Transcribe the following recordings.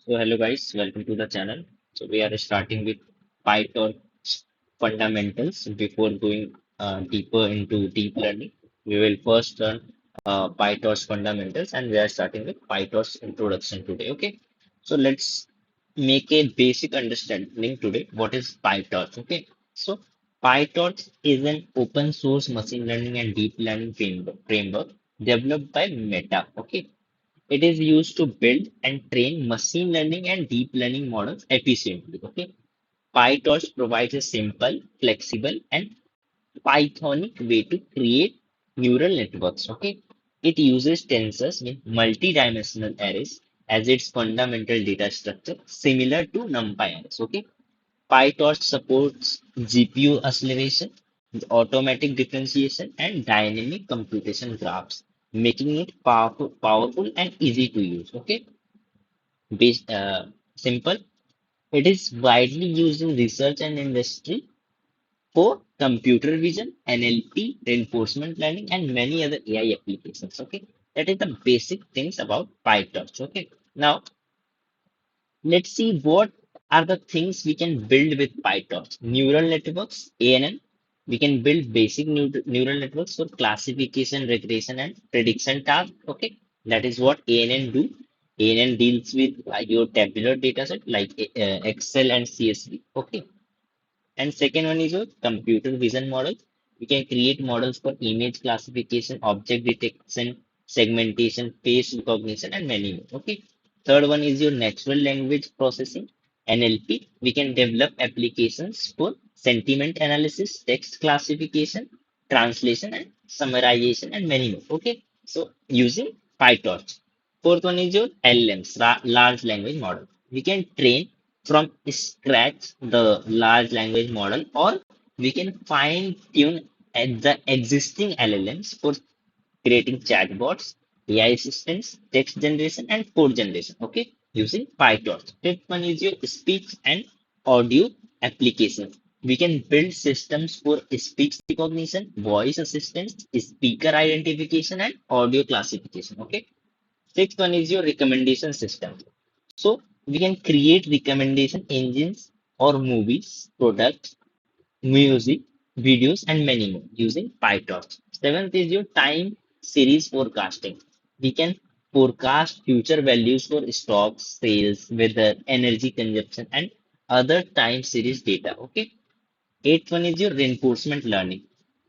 So hello guys, welcome to the channel. So we are starting with PyTorch fundamentals. Before going deeper into deep learning, we will first learn PyTorch fundamentals, and we are starting with PyTorch introduction today. Okay, so let's make a basic understanding today. What is PyTorch? Okay, so PyTorch is an open source machine learning and deep learning framework developed by Meta. Okay, it is used to build and train machine learning and deep learning models efficiently. Okay. PyTorch provides a simple, flexible, and Pythonic way to create neural networks. Okay. It uses tensors with multi-dimensional arrays as its fundamental data structure, similar to NumPy arrays. Okay. PyTorch supports GPU acceleration, automatic differentiation, and dynamic computation graphs, making it powerful and easy to use. Okay, simple. It is widely used in research and industry for computer vision, NLP, reinforcement learning, and many other AI applications. Okay, that is the basic things about PyTorch. Okay, now let's see what are the things we can build with PyTorch. Neural networks, ANN. We can build basic neural networks for classification, regression, and prediction tasks. Okay, that is what ANN do. ANN deals with your tabular data set like Excel and CSV. Okay, and second one is your computer vision model. We can create models for image classification, object detection, segmentation, face recognition, and many more. Okay. Third one is your natural language processing, NLP. We can develop applications for sentiment analysis, text classification, translation, and summarization, and many more. Okay. So using PyTorch. Fourth one is your LLMs, large language model. We can train from scratch the large language model, or we can fine tune at the existing LLMs for creating chatbots, AI assistants, text generation, and code generation. Okay, using PyTorch. Fifth one is your speech and audio applications. We can build systems for speech recognition, voice assistance, speaker identification, and audio classification. Okay. Sixth one is your recommendation system. So we can create recommendation engines or movies, products, music, videos, and many more using PyTorch. Seventh is your time series forecasting. We can forecast future values for stocks, sales, weather, energy consumption, and other time series data. Okay. Eighth one is your reinforcement learning.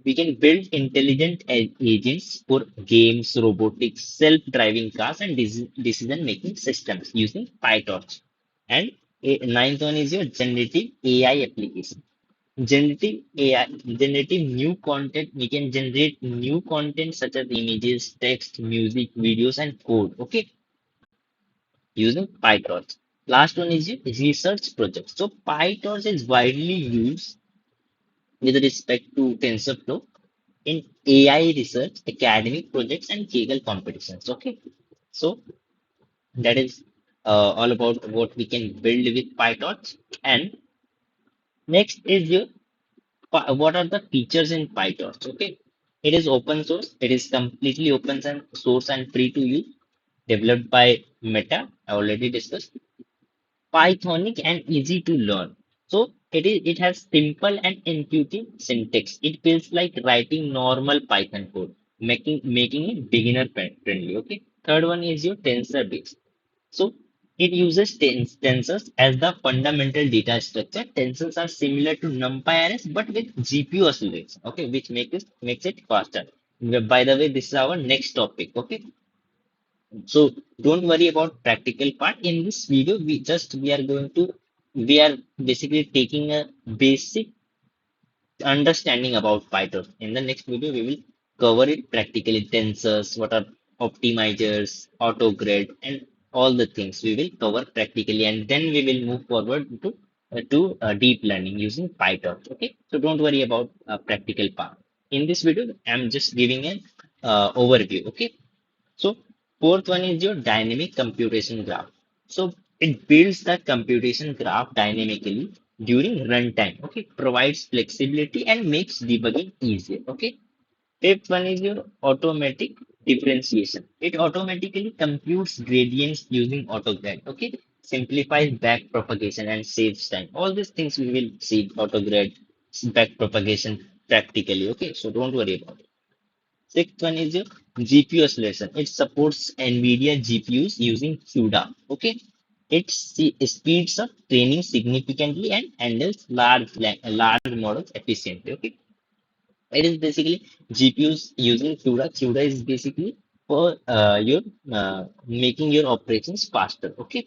We can build intelligent agents for games, robotics, self-driving cars, and decision-making systems using PyTorch. And ninth one is your generative AI application. Generative AI, generative new content. We can generate new content such as images, text, music, videos, and code. Okay, using PyTorch. Last one is your research project. So PyTorch is widely used with respect to TensorFlow in AI research, academic projects, and Kaggle competitions. Okay, so that is all about what we can build with PyTorch. And next is your what are the features in PyTorch? Okay, it is open source. It is completely open and source and free to use. Developed by Meta, I already discussed. Pythonic and easy to learn. So it has simple and intuitive syntax. It feels like writing normal Python code, making it beginner friendly. Okay. Third one is your tensor based. So it uses tensors as the fundamental data structure. Tensors are similar to NumPy arrays, but with GPU acceleration. Okay, which makes it faster. By the way, this is our next topic. Okay, so don't worry about practical part. In this video, we are basically taking a basic understanding about Python. In the next video, we will cover it practically, tensors, what are optimizers, autograd, and all the things we will cover practically, and then we will move forward to deep learning using Python. Okay, so don't worry about practical part. In this video, I'm just giving an overview. Okay, so fourth one is your dynamic computation graph. So it builds the computation graph dynamically during runtime. Okay, provides flexibility and makes debugging easier. Okay. Fifth one is your automatic differentiation. It automatically computes gradients using Autograd. Okay. simplifies back propagation and saves time. All these things we will see Autograd back propagation practically. Okay, so don't worry about it. Sixth one is your GPU acceleration. It supports NVIDIA GPUs using CUDA. Okay, it speeds up training significantly and handles large models efficiently. Okay, it is basically GPUs using CUDA. CUDA is basically for your making your operations faster. Okay.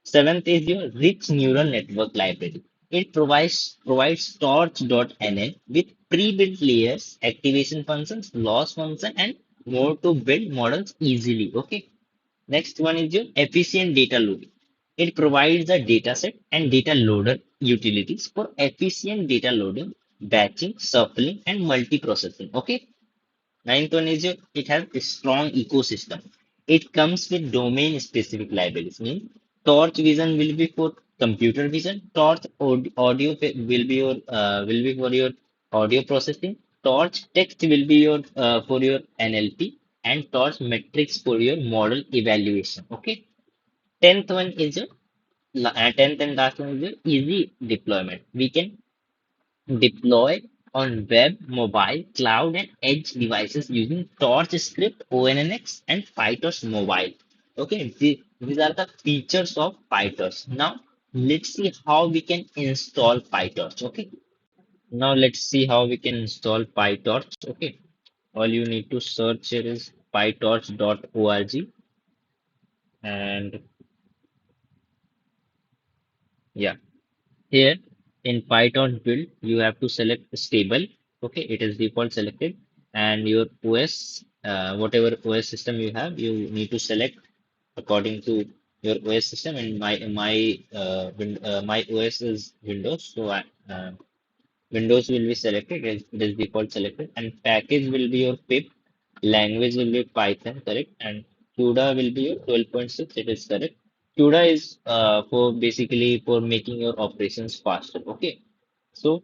Seventh is your rich neural network library. It provides torch.nl with pre-built layers, activation functions, loss function, and more to build models easily. Okay. Next one is your efficient data loading. It provides a dataset and data loader utilities for efficient data loading, batching, shuffling, and multiprocessing. Okay. Ninth one is your, it has a strong ecosystem. It comes with domain specific libraries. Means Torch Vision will be for computer vision. Audio will be for your audio processing. Torch Text will be your for your NLP, and Torch Metrics for your model evaluation. Okay. Tenth and last one is your easy deployment. We can deploy on web, mobile, cloud, and edge devices using Torch Script, ONNX, and PyTorch Mobile. Okay, these are the features of PyTorch. Now, let's see how we can install PyTorch. Okay, now let's see how we can install PyTorch. Okay, all you need to search here is pytorch.org, and yeah. Here in Python build, you have to select stable. Okay, it is default selected, and your OS, whatever OS system you have, you need to select according to your OS system. And my OS is Windows, so Windows will be selected. It is default selected, and package will be your pip. Language will be Python, correct, and CUDA will be your 12.6. It is correct. CUDA is for basically for making your operations faster. Okay, so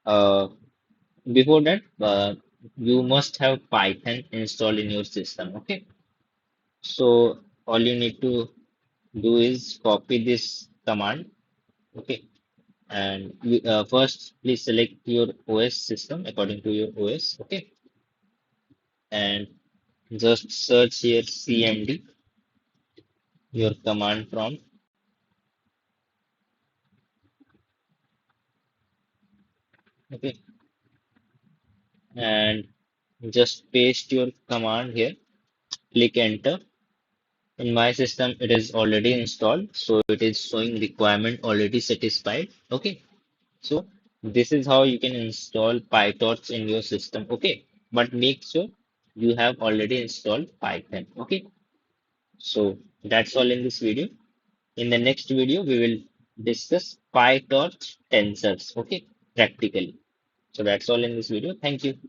uh, before that, you must have Python installed in your system. Okay, so all you need to do is copy this command. Okay, and first please select your OS system according to your OS. Okay, and just search here CMD, your command prompt. Okay, and just paste your command here. Click enter. In my system, it is already installed, so it is showing requirement already satisfied. Okay, so this is how you can install PyTorch in your system. Okay, but make sure you have already installed Python. Okay, so that's all in this video. In the next video, we will discuss PyTorch tensors. Okay, practically. So that's all in this video. Thank you.